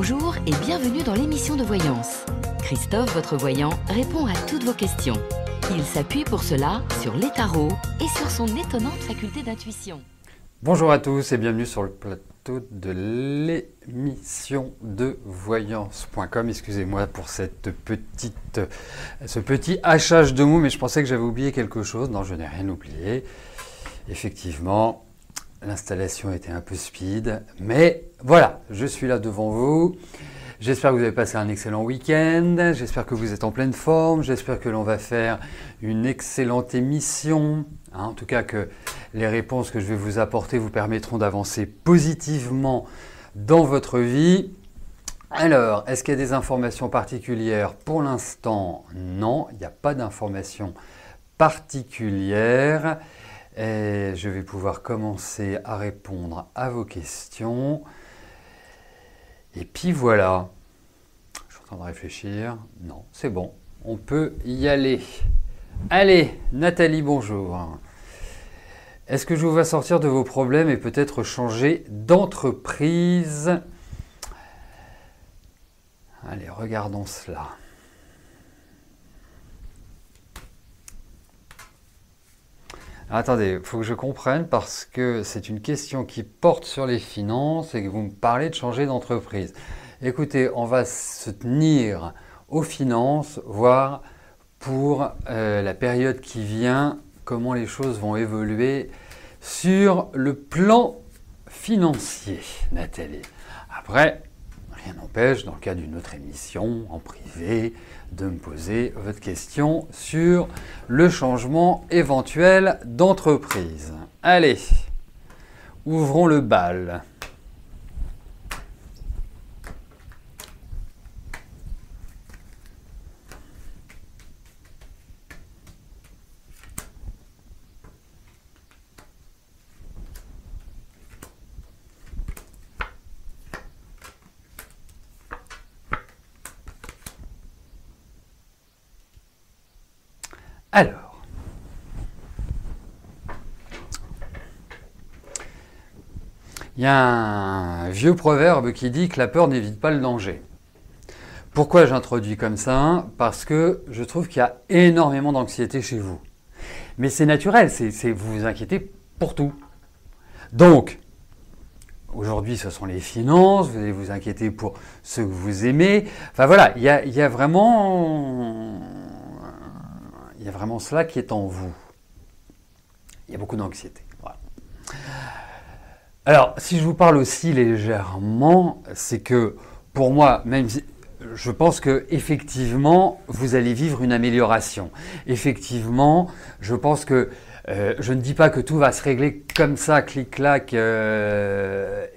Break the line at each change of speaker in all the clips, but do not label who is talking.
Bonjour et bienvenue dans l'émission de voyance. Christophe, votre voyant, répond à toutes vos questions. Il s'appuie pour cela sur les tarots et sur son étonnante faculté d'intuition.
Bonjour à tous et bienvenue sur le plateau de l'émission de voyance.com. Excusez-moi pour ce petit hachage de mots, mais je pensais que j'avais oublié quelque chose. Non, je n'ai rien oublié. Effectivement, l'installation était un peu speed, mais voilà, je suis là devant vous. J'espère que vous avez passé un excellent week-end, j'espère que vous êtes en pleine forme, j'espère que l'on va faire une excellente émission. En tout cas, que les réponses que je vais vous apporter vous permettront d'avancer positivement dans votre vie. Alors, est-ce qu'il y a des informations particulières? Pour l'instant, non, il n'y a pas d'informations particulières. Et je vais pouvoir commencer à répondre à vos questions. Et puis voilà. Je suis en train de réfléchir. Non, c'est bon. On peut y aller. Allez, Nathalie, bonjour. Est-ce que je vous vais sortir de vos problèmes et peut-être changer d'entreprise? Allez, regardons cela. Attendez, il faut que je comprenne parce que c'est une question qui porte sur les finances et que vous me parlez de changer d'entreprise. Écoutez, on va se tenir aux finances, voir pour la période qui vient, comment les choses vont évoluer sur le plan financier, Nathalie. Après, rien n'empêche, dans le cas d'une autre émission, en privé, de me poser votre question sur le changement éventuel d'entreprise. Allez, ouvrons le bal. Alors, il y a un vieux proverbe qui dit que la peur n'évite pas le danger. Pourquoi j'introduis comme ça? Parce que je trouve qu'il y a énormément d'anxiété chez vous. Mais c'est naturel, vous vous inquiétez pour tout. Donc, aujourd'hui, ce sont les finances, vous allez vous inquiéter pour ceux que vous aimez. Enfin voilà, il y a vraiment cela qui est en vous. Il y a beaucoup d'anxiété. Voilà. Alors, si je vous parle aussi légèrement, c'est que pour moi, même si je pense que effectivement, vous allez vivre une amélioration. Effectivement, je pense que je ne dis pas que tout va se régler comme ça, clic-clac,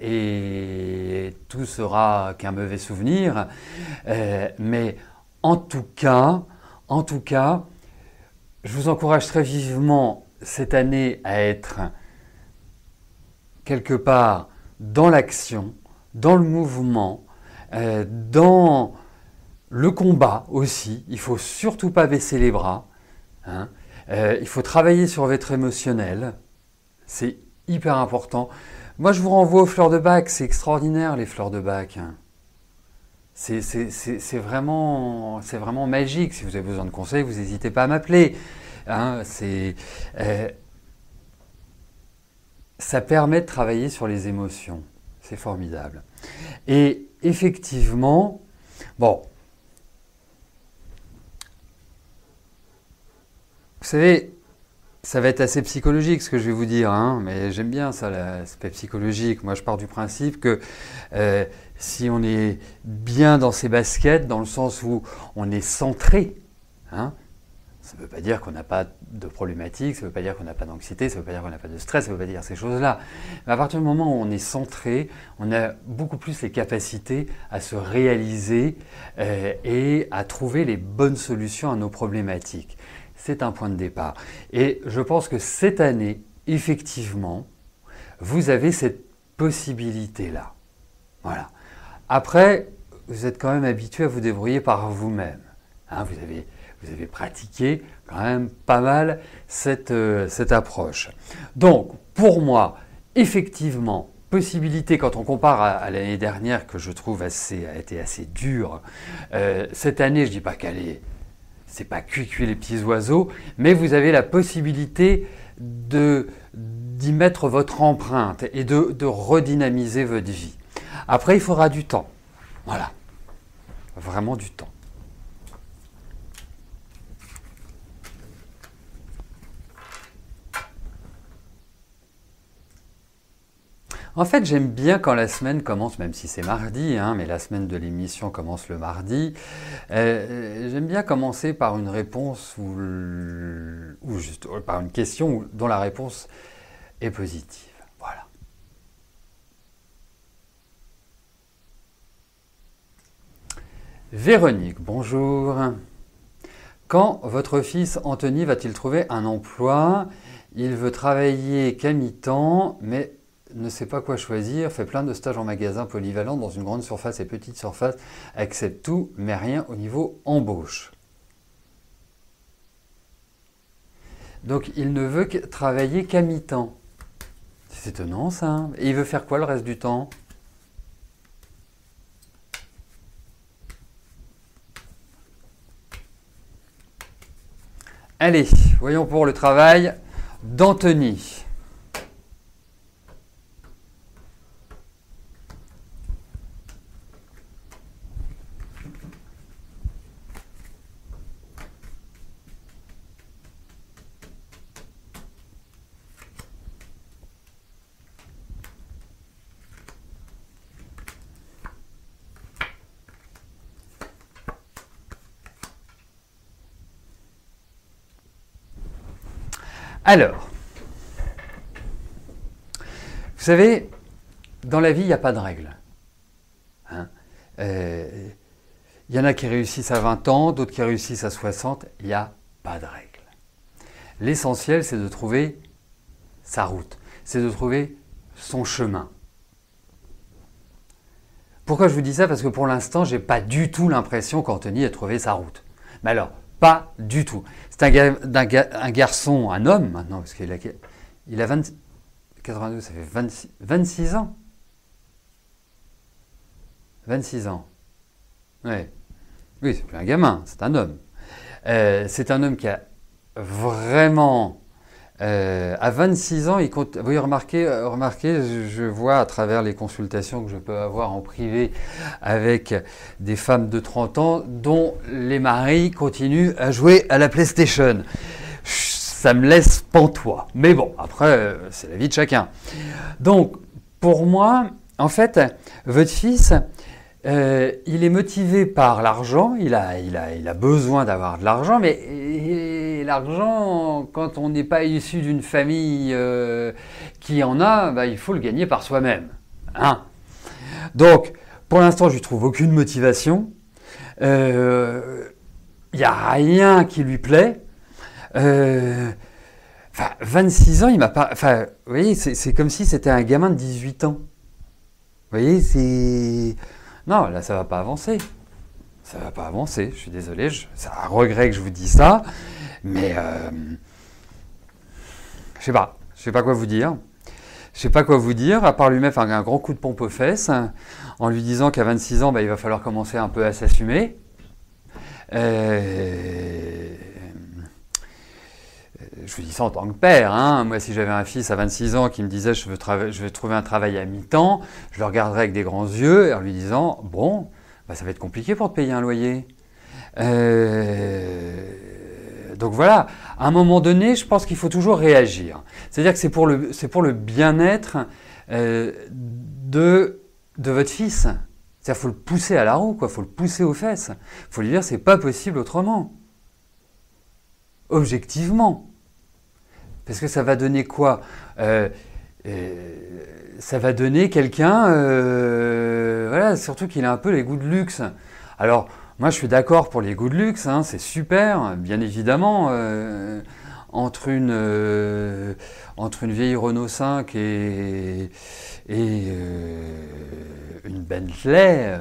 et tout sera qu'un mauvais souvenir. Mais en tout cas, je vous encourage très vivement cette année à être quelque part dans l'action, dans le mouvement, dans le combat aussi. Il ne faut surtout pas baisser les bras. Il faut travailler sur votre émotionnel. C'est hyper important. Moi, je vous renvoie aux fleurs de bac. C'est extraordinaire, les fleurs de bac. C'est vraiment magique. Si vous avez besoin de conseils, vous n'hésitez pas à m'appeler. Ça permet de travailler sur les émotions. C'est formidable. Et effectivement, bon, vous savez, ça va être assez psychologique ce que je vais vous dire, mais j'aime bien ça, l'aspect psychologique. Moi, je pars du principe que si on est bien dans ses baskets, dans le sens où on est centré, ça ne veut pas dire qu'on n'a pas de problématiques, ça ne veut pas dire qu'on n'a pas d'anxiété, ça ne veut pas dire qu'on n'a pas de stress, ça ne veut pas dire ces choses-là. Mais à partir du moment où on est centré, on a beaucoup plus les capacités à se réaliser et à trouver les bonnes solutions à nos problématiques. C'est un point de départ. Et je pense que cette année, effectivement, vous avez cette possibilité-là. Voilà. Après, vous êtes quand même habitué à vous débrouiller par vous-même. Vous avez pratiqué quand même pas mal cette approche. Donc, pour moi, effectivement, possibilité, quand on compare à l'année dernière, que je trouve a été assez dure, cette année, je ne dis pas c'est pas cuit les petits oiseaux, mais vous avez la possibilité d'y mettre votre empreinte et de redynamiser votre vie. Après, il faudra du temps. Voilà. Vraiment du temps. En fait, j'aime bien quand la semaine commence, même si c'est mardi, hein, mais la semaine de l'émission commence le mardi. J'aime bien commencer par une réponse ou juste par une question dont la réponse est positive. Voilà. Véronique, bonjour. Quand votre fils Anthony va-t-il trouver un emploi? Il veut travailler qu'à mi-temps, mais ne sait pas quoi choisir, fait plein de stages en magasin polyvalent dans une grande surface et petite surface, accepte tout, mais rien au niveau embauche. Donc il ne veut travailler qu'à mi-temps. C'est étonnant ça. Hein. Et il veut faire quoi le reste du temps? Allez, voyons pour le travail d'Anthony. Alors, vous savez, dans la vie, il n'y a pas de règle. Hein, y en a qui réussissent à 20 ans, d'autres qui réussissent à 60, il n'y a pas de règle. L'essentiel, c'est de trouver sa route, c'est de trouver son chemin. Pourquoi je vous dis ça? Parce que pour l'instant, je n'ai pas du tout l'impression qu'Anthony ait trouvé sa route. Mais alors, pas du tout. C'est un garçon, un homme maintenant, parce qu'il a 82, ça fait 26 ans. 26 ans. Ouais. Oui, c'est plus un gamin, c'est un homme. C'est un homme qui a vraiment... à 26 ans, il compte. Oui, remarquez, je vois à travers les consultations que je peux avoir en privé avec des femmes de 30 ans dont les maris continuent à jouer à la PlayStation. Ça me laisse pantois. Mais bon, après, c'est la vie de chacun. Donc, pour moi, en fait, votre fils, il est motivé par l'argent, il a besoin d'avoir de l'argent, mais l'argent, quand on n'est pas issu d'une famille qui en a, bah, il faut le gagner par soi-même. Hein. Donc, pour l'instant, je ne trouve aucune motivation. Il n'y a rien qui lui plaît. 26 ans, il m'a pas... Enfin, vous voyez, c'est comme si c'était un gamin de 18 ans. Vous voyez, c'est... Non, là, ça va pas avancer. Ça va pas avancer. Je suis désolé. C'est un regret que je vous dis ça. Mais je sais pas. Je sais pas quoi vous dire. Je sais pas quoi vous dire, à part lui mettre un grand coup de pompe aux fesses, en lui disant qu'à 26 ans, bah, il va falloir commencer un peu à s'assumer. Je vous dis ça en tant que père. Hein. Moi, si j'avais un fils à 26 ans qui me disait je veux trouver un travail à mi-temps, je le regarderais avec des grands yeux en lui disant bon, bah, ça va être compliqué pour te payer un loyer. Donc voilà, à un moment donné, je pense qu'il faut toujours réagir. C'est-à-dire que c'est pour le bien-être de votre fils. C'est-à-dire qu'il faut le pousser à la roue, il faut le pousser aux fesses. Il faut lui dire c'est pas possible autrement. Objectivement. Parce que ça va donner quoi? Ça va donner quelqu'un, voilà, surtout qu'il a un peu les goûts de luxe. Alors, moi je suis d'accord pour les goûts de luxe, hein, c'est super, bien évidemment. Entre une vieille Renault 5 et une Bentley,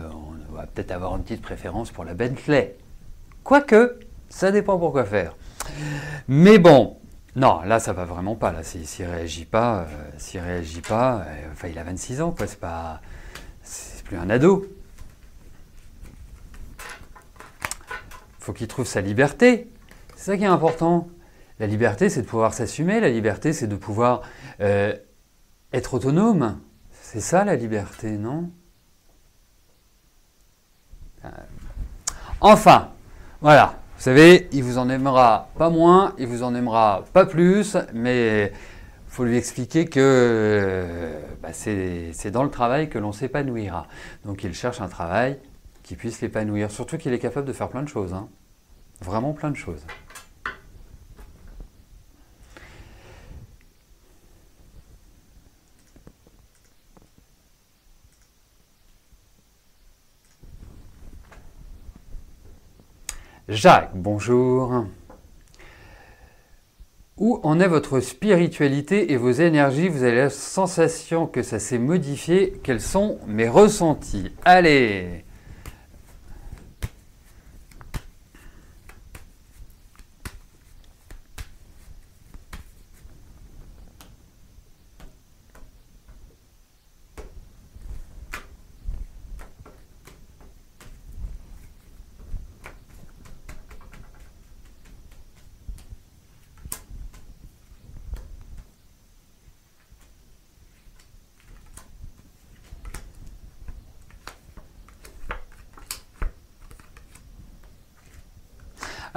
on va peut-être avoir une petite préférence pour la Bentley. Quoique, ça dépend pour quoi faire. Mais bon, Non, là, ça va vraiment pas. Là, s'il réagit pas, enfin, il a 26 ans, quoi. C'est plus un ado. Faut qu'il trouve sa liberté. C'est ça qui est important. La liberté, c'est de pouvoir s'assumer. La liberté, c'est de pouvoir être autonome. C'est ça, la liberté, non? Enfin, voilà. Vous savez, il vous en aimera pas moins, il vous en aimera pas plus, mais il faut lui expliquer que c'est dans le travail que l'on s'épanouira. Donc il cherche un travail qui puisse l'épanouir. Surtout qu'il est capable de faire plein de choses. Hein. Vraiment plein de choses. Jacques, bonjour. Où en est votre spiritualité et vos énergies? Vous avez la sensation que ça s'est modifié. Quels sont mes ressentis? Allez!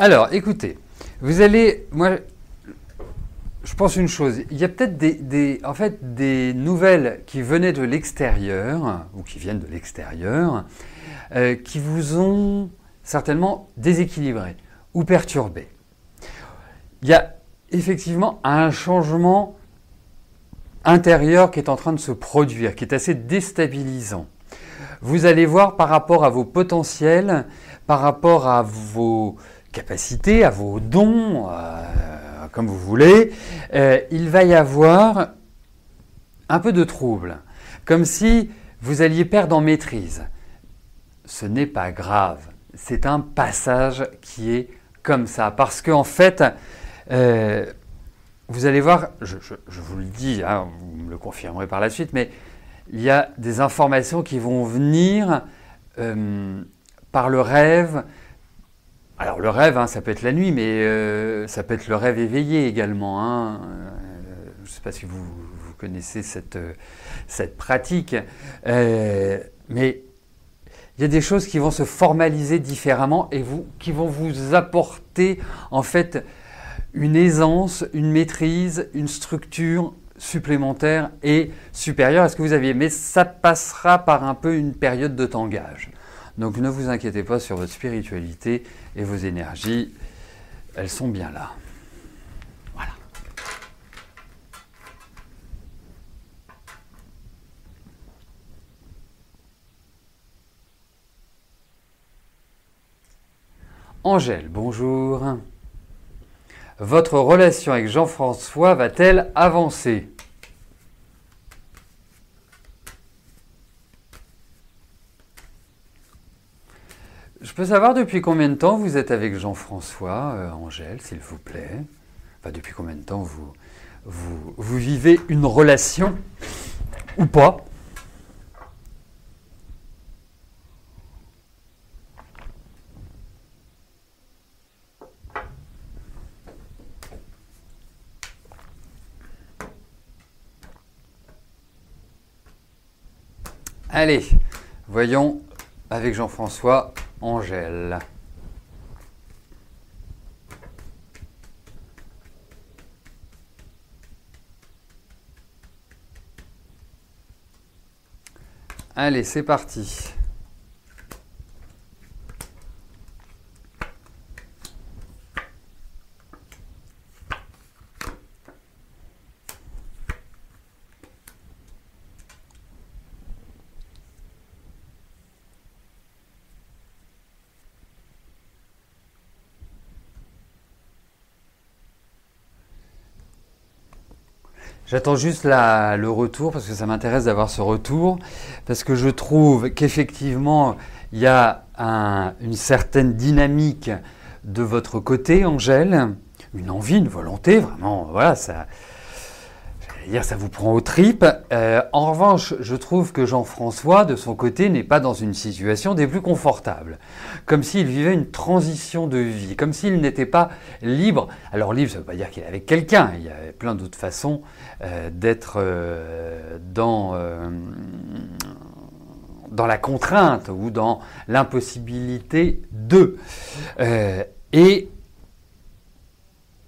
Alors, écoutez, vous allez, moi, je pense une chose. Il y a peut-être des nouvelles qui venaient de l'extérieur ou qui viennent de l'extérieur, qui vous ont certainement déséquilibré ou perturbé. Il y a effectivement un changement intérieur qui est en train de se produire, qui est assez déstabilisant. Vous allez voir par rapport à vos potentiels, par rapport à vos capacités, à vos dons, comme vous voulez, il va y avoir un peu de trouble, comme si vous alliez perdre en maîtrise. Ce n'est pas grave, c'est un passage qui est comme ça, parce qu'en fait, vous allez voir, je vous le dis, hein, vous me le confirmerez par la suite, mais il y a des informations qui vont venir par le rêve. Alors le rêve, hein, ça peut être la nuit, mais ça peut être le rêve éveillé également. Hein. Je ne sais pas si vous connaissez cette pratique, mais il y a des choses qui vont se formaliser différemment et qui vont vous apporter en fait une aisance, une maîtrise, une structure supplémentaire et supérieure à ce que vous aviez. Mais ça passera par un peu une période de tangage. Donc ne vous inquiétez pas sur votre spiritualité et vos énergies, elles sont bien là. Voilà. Angèle, bonjour. Votre relation avec Jean-François va-t-elle avancer? Je peux savoir depuis combien de temps vous êtes avec Jean-François, Angèle, s'il vous plaît? Enfin, depuis combien de temps vous vivez une relation ou pas? Allez, voyons avec Jean-François, Angèle. Allez, c'est parti. J'attends juste le retour parce que ça m'intéresse d'avoir ce retour parce que je trouve qu'effectivement il y a une certaine dynamique de votre côté, Angèle. une envie, une volonté, vraiment, voilà, ça, j'allais dire, ça vous prend aux tripes. En revanche, je trouve que Jean-François, de son côté, n'est pas dans une situation des plus confortables. Comme s'il vivait une transition de vie, comme s'il n'était pas libre. Alors libre, ça ne veut pas dire qu'il est avec quelqu'un, il y a plein d'autres façons d'être dans la contrainte ou dans l'impossibilité de. Et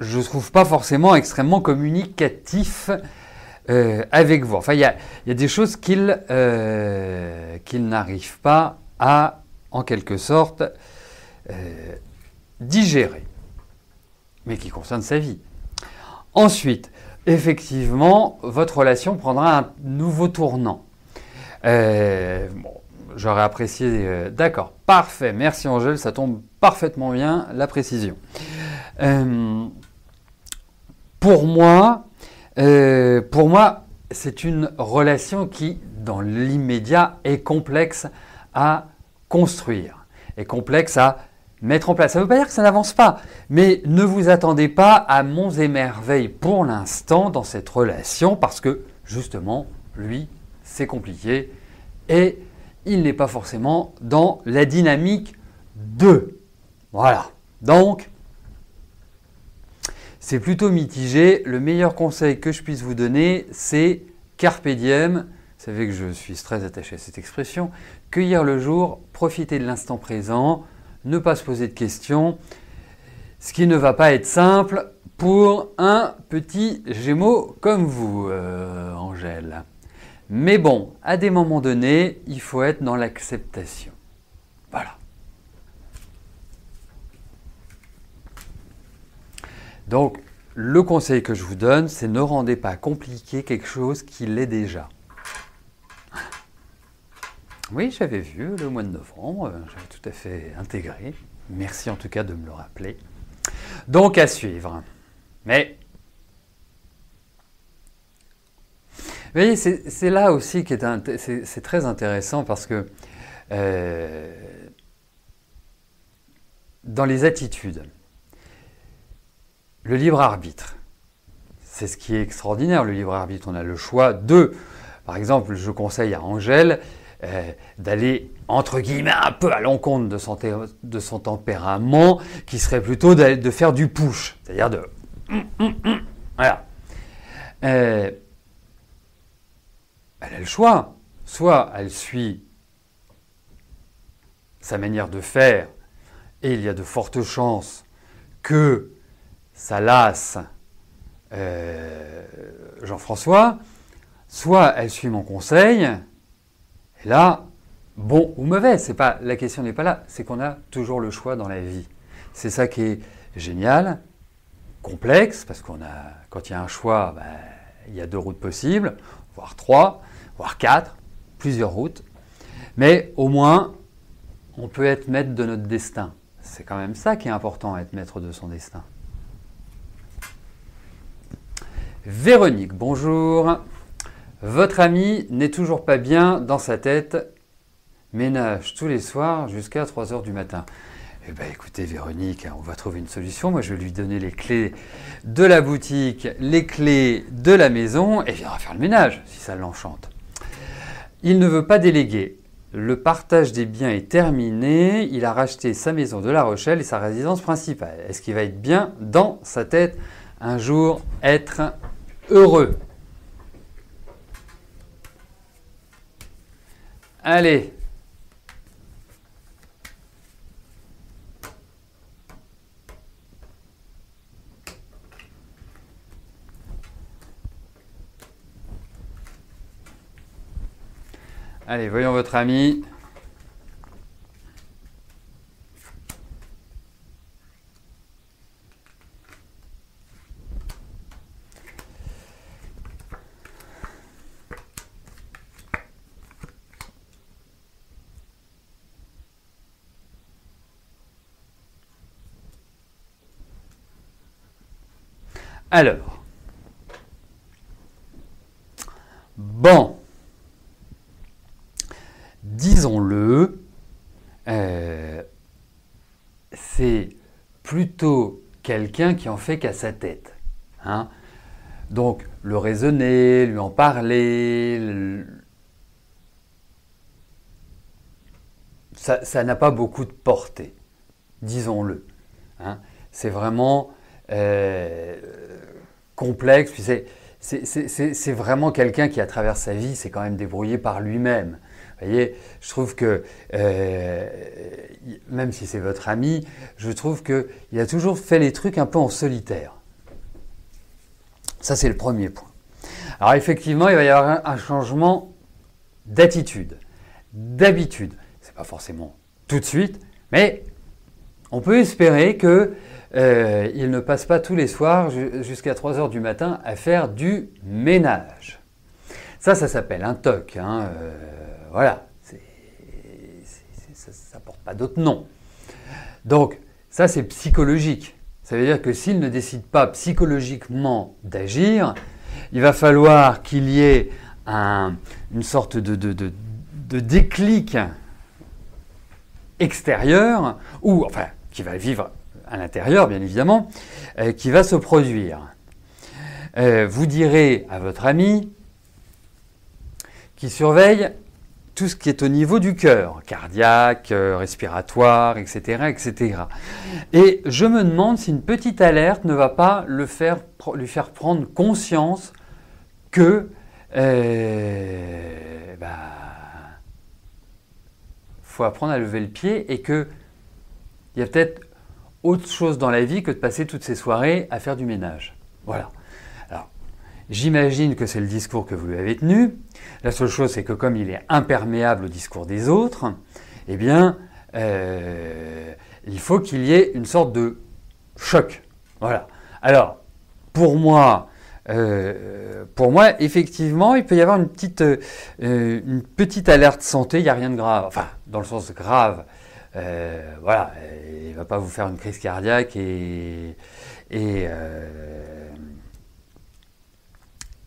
je ne trouve pas forcément extrêmement communicatif avec vous. Enfin, il y a des choses qu'il n'arrive pas à, en quelque sorte, digérer, mais qui concernent sa vie. Ensuite, effectivement, votre relation prendra un nouveau tournant. Bon, j'aurais apprécié... D'accord, parfait, merci Angèle, ça tombe parfaitement bien, la précision. Pour moi, c'est une relation qui, dans l'immédiat, est complexe à construire, est complexe à mettre en place. Ça ne veut pas dire que ça n'avance pas, mais ne vous attendez pas à monts et merveilles pour l'instant dans cette relation, parce que, justement, lui, c'est compliqué et il n'est pas forcément dans la dynamique de. Voilà. Donc, c'est plutôt mitigé. Le meilleur conseil que je puisse vous donner, c'est carpe diem. Vous savez que je suis très attaché à cette expression. Cueillir le jour, profiter de l'instant présent, ne pas se poser de questions. Ce qui ne va pas être simple pour un petit Gémeaux comme vous, Angèle. Mais bon, à des moments donnés, il faut être dans l'acceptation. Voilà. Donc, le conseil que je vous donne, c'est ne rendez pas compliqué quelque chose qui l'est déjà. Oui, j'avais vu le mois de novembre, j'avais tout à fait intégré. Merci en tout cas de me le rappeler. Donc, à suivre. Mais, vous voyez, c'est là aussi qui c'est très intéressant parce que dans les attitudes, le libre arbitre, c'est ce qui est extraordinaire, le libre arbitre. On a le choix de, par exemple, je conseille à Angèle d'aller, entre guillemets, un peu à l'encontre de son tempérament, qui serait plutôt de faire du push, c'est-à-dire de... Voilà. Elle a le choix. Soit elle suit sa manière de faire, et il y a de fortes chances que ça lasse Jean-François, soit elle suit mon conseil, et là, bon ou mauvais, la question n'est pas là, c'est qu'on a toujours le choix dans la vie. C'est ça qui est génial, complexe, parce quand il y a un choix, il y a 2 routes possibles, voire 3, voire 4, plusieurs routes, mais au moins, on peut être maître de notre destin. C'est quand même ça qui est important, être maître de son destin. Véronique, bonjour. Votre ami n'est toujours pas bien dans sa tête, ménage tous les soirs jusqu'à 3 heures du matin. Eh bien écoutez Véronique, on va trouver une solution. Moi je vais lui donner les clés de la boutique, les clés de la maison et il viendra faire le ménage si ça l'enchante. Il ne veut pas déléguer. Le partage des biens est terminé. Il a racheté sa maison de La Rochelle et sa résidence principale. Est-ce qu'il va être bien dans sa tête un jour être heureux? Allez. Allez, voyons votre ami. Alors, bon, disons-le, c'est plutôt quelqu'un qui en fait qu'à sa tête. Hein. Donc, le raisonner, lui en parler, ça n'a pas beaucoup de portée, disons-le. Hein. C'est vraiment complexe, puis c'est vraiment quelqu'un qui, à travers sa vie, s'est quand même débrouillé par lui-même. Vous voyez, je trouve que, même si c'est votre ami, je trouve qu'il a toujours fait les trucs un peu en solitaire. Ça, c'est le premier point. Alors, effectivement, il va y avoir un changement d'attitude, d'habitude. Ce n'est pas forcément tout de suite, mais on peut espérer qu'il ne passe pas tous les soirs jusqu'à 3 heures du matin à faire du ménage. Ça s'appelle un TOC. Hein, voilà, ça ne porte pas d'autre nom. Donc, ça, c'est psychologique. Ça veut dire que s'il ne décide pas psychologiquement d'agir, il va falloir qu'il y ait une sorte de déclic extérieur, ou enfin, qui va vivre à l'intérieur, bien évidemment, qui va se produire. Vous direz à votre ami qui surveille tout ce qui est au niveau du cœur, cardiaque, respiratoire, etc., etc. Et je me demande si une petite alerte ne va pas lui faire prendre conscience que faut apprendre à lever le pied et qu'il y a peut-être autre chose dans la vie que de passer toutes ces soirées à faire du ménage. Voilà. Alors, j'imagine que c'est le discours que vous lui avez tenu. La seule chose, c'est que comme il est imperméable au discours des autres, eh bien, il faut qu'il y ait une sorte de choc. Voilà. Alors, pour moi, effectivement, il peut y avoir une petite alerte santé. Il n'y a rien de grave. Enfin, dans le sens grave. Voilà. Il ne va pas vous faire une crise cardiaque et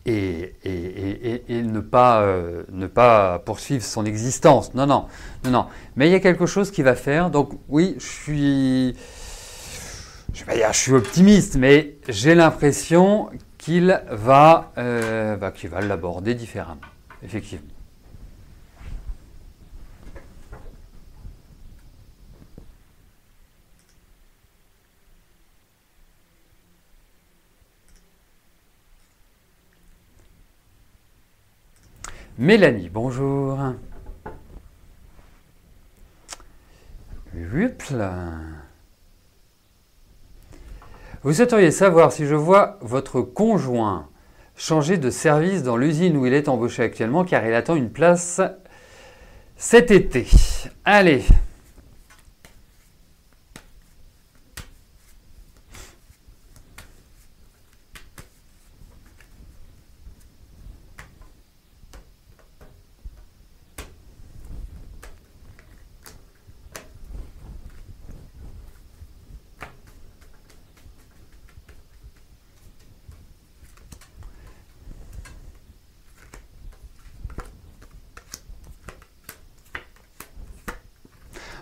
ne pas poursuivre son existence. Non. Mais il y a quelque chose qui va faire. Donc oui, je vais pas dire je suis optimiste, mais j'ai l'impression qu'il va l'aborder différemment, effectivement. Mélanie, bonjour. Vous souhaiteriez savoir si je vois votre conjoint changer de service dans l'usine où il est embauché actuellement car il attend une place cet été. Allez.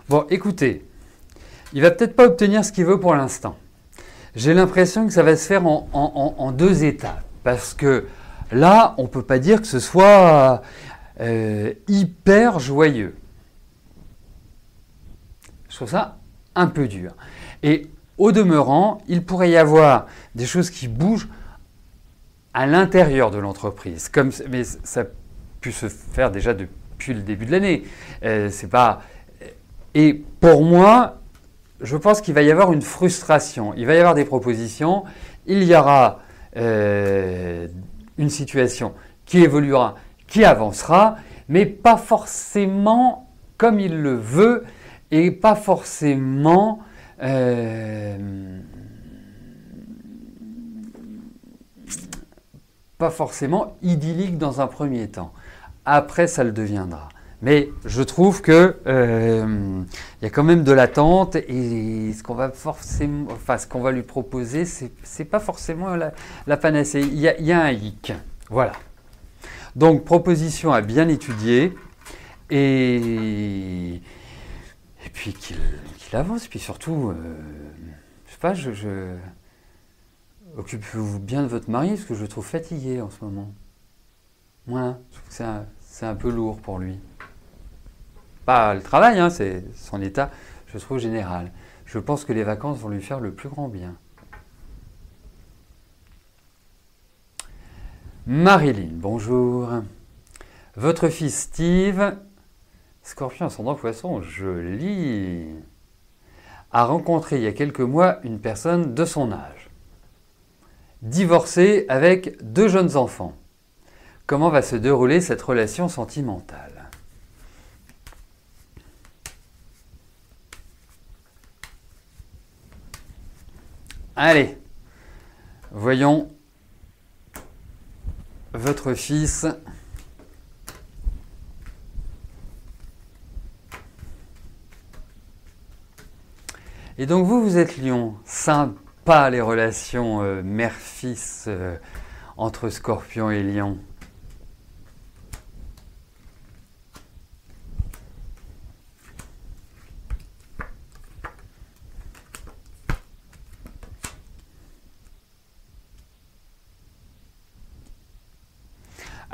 Bon, écoutez, il va peut-être pas obtenir ce qu'il veut pour l'instant. J'ai l'impression que ça va se faire en 2 étapes. Parce que là, on ne peut pas dire que ce soit hyper joyeux. Je trouve ça un peu dur. Et au demeurant, il pourrait y avoir des choses qui bougent à l'intérieur de l'entreprise. Mais ça a pu se faire déjà depuis le début de l'année. C'est pas... Et pour moi, je pense qu'il va y avoir une frustration. Il va y avoir des propositions. Il y aura une situation qui évoluera, qui avancera, mais pas forcément comme il le veut et pas forcément idyllique dans un premier temps. Après, ça le deviendra. Mais je trouve que y a quand même de l'attente et ce qu'on va lui proposer, c'est pas forcément la panacée. Il y a un hic. Voilà. Donc proposition à bien étudier et puis qu'il avance. Puis surtout, je sais pas, occupez-vous bien de votre mari parce que je le trouve fatigué en ce moment. Voilà, je trouve que c'est un peu lourd pour lui. Pas le travail, hein, c'est son état, je trouve, général. Je pense que les vacances vont lui faire le plus grand bien. Marilyn, bonjour. Votre fils Steve, Scorpion ascendant Poisson, joli, a rencontré il y a quelques mois une personne de son âge. Divorcé avec 2 jeunes enfants. Comment va se dérouler cette relation sentimentale? Allez, voyons votre fils. Et donc vous êtes Lion. Sympa les relations mère-fils entre Scorpion et Lion.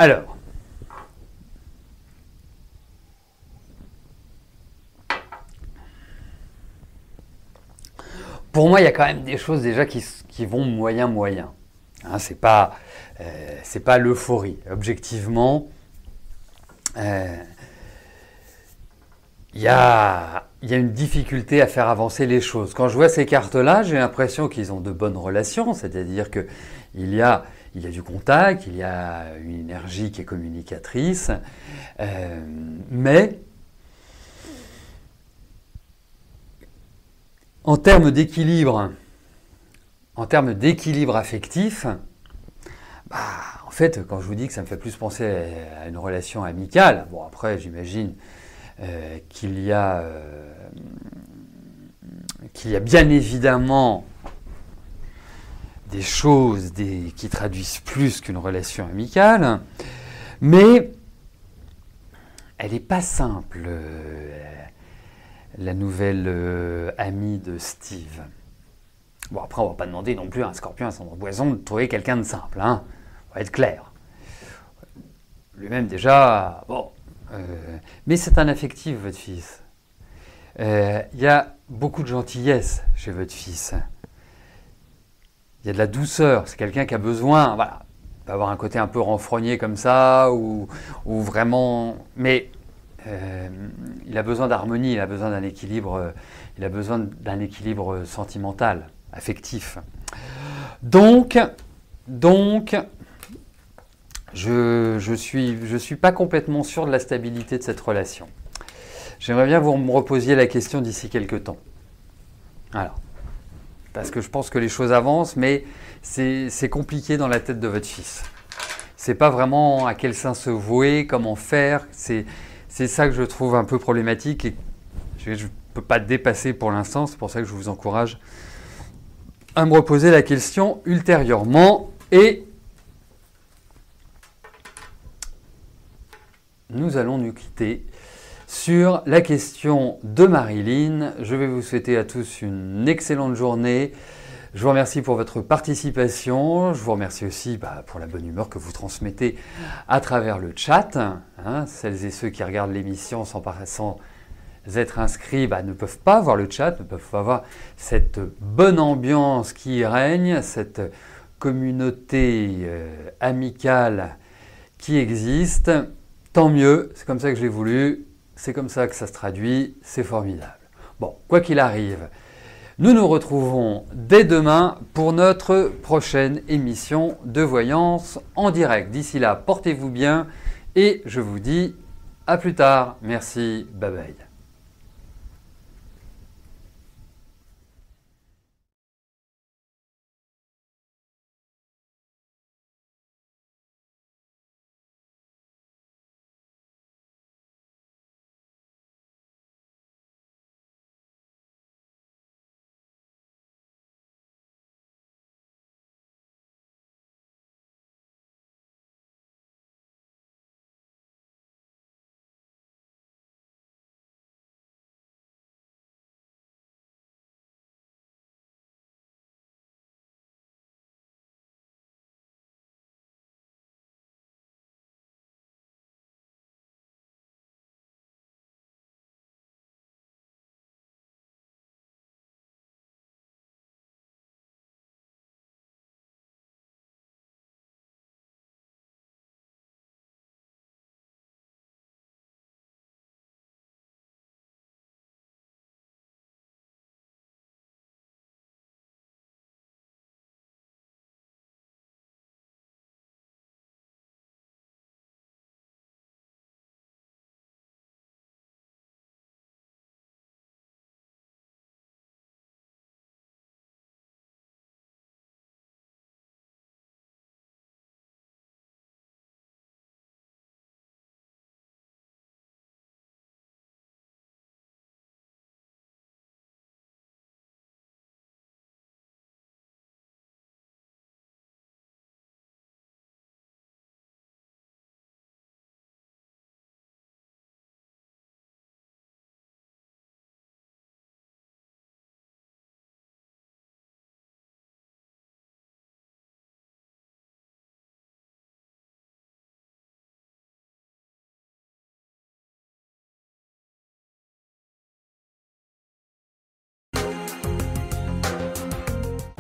Alors, pour moi, il y a quand même des choses déjà qui vont moyen. Hein, c'est pas l'euphorie. Objectivement, il y a une difficulté à faire avancer les choses. Quand je vois ces cartes-là, j'ai l'impression qu'ils ont de bonnes relations, c'est-à-dire que il y a du contact, il y a une énergie qui est communicatrice, mais en termes d'équilibre affectif, en fait, quand je vous dis que ça me fait plus penser à une relation amicale, bon après j'imagine qu'il y a bien évidemment des choses qui traduisent plus qu'une relation amicale, mais elle n'est pas simple, la nouvelle amie de Steve. Bon, après, on ne va pas demander non plus à un Scorpion, à un ascendant Poisson, de trouver quelqu'un de simple, hein. On va être clair. Lui-même, déjà, bon. Mais c'est un affectif, votre fils. Il y a beaucoup de gentillesse chez votre fils. Il y a de la douceur. C'est quelqu'un qui a besoin, voilà. Il peut avoir un côté un peu renfrogné comme ça, ou vraiment. Mais il a besoin d'harmonie, il a besoin d'un équilibre, sentimental, affectif. Donc, je suis pas complètement sûr de la stabilité de cette relation. J'aimerais bien que vous me reposiez la question d'ici quelques temps. Alors, parce que je pense que les choses avancent, mais c'est compliqué dans la tête de votre fils. C'est pas vraiment à quel sein se vouer, comment faire. C'est ça que je trouve un peu problématique et je ne peux pas dépasser pour l'instant. C'est pour ça que je vous encourage à me reposer la question ultérieurement. Et nous allons nous quitter sur la question de Marilyn. Je vais vous souhaiter à tous une excellente journée. Je vous remercie pour votre participation. Je vous remercie aussi pour la bonne humeur que vous transmettez à travers le chat. Hein, celles et ceux qui regardent l'émission sans être inscrits ne peuvent pas voir le chat, ne peuvent pas voir cette bonne ambiance qui y règne, cette communauté amicale qui existe. Tant mieux, c'est comme ça que je l'ai voulu, c'est comme ça que ça se traduit, c'est formidable. Bon, quoi qu'il arrive, nous nous retrouvons dès demain pour notre prochaine émission de voyance en direct. D'ici là, portez-vous bien et je vous dis à plus tard. Merci, bye bye.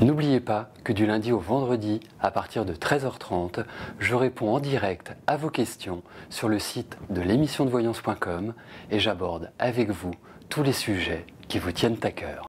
N'oubliez pas que du lundi au vendredi, à partir de 13h30, je réponds en direct à vos questions sur le site de l'émissiondevoyance.com et j'aborde avec vous tous les sujets qui vous tiennent à cœur.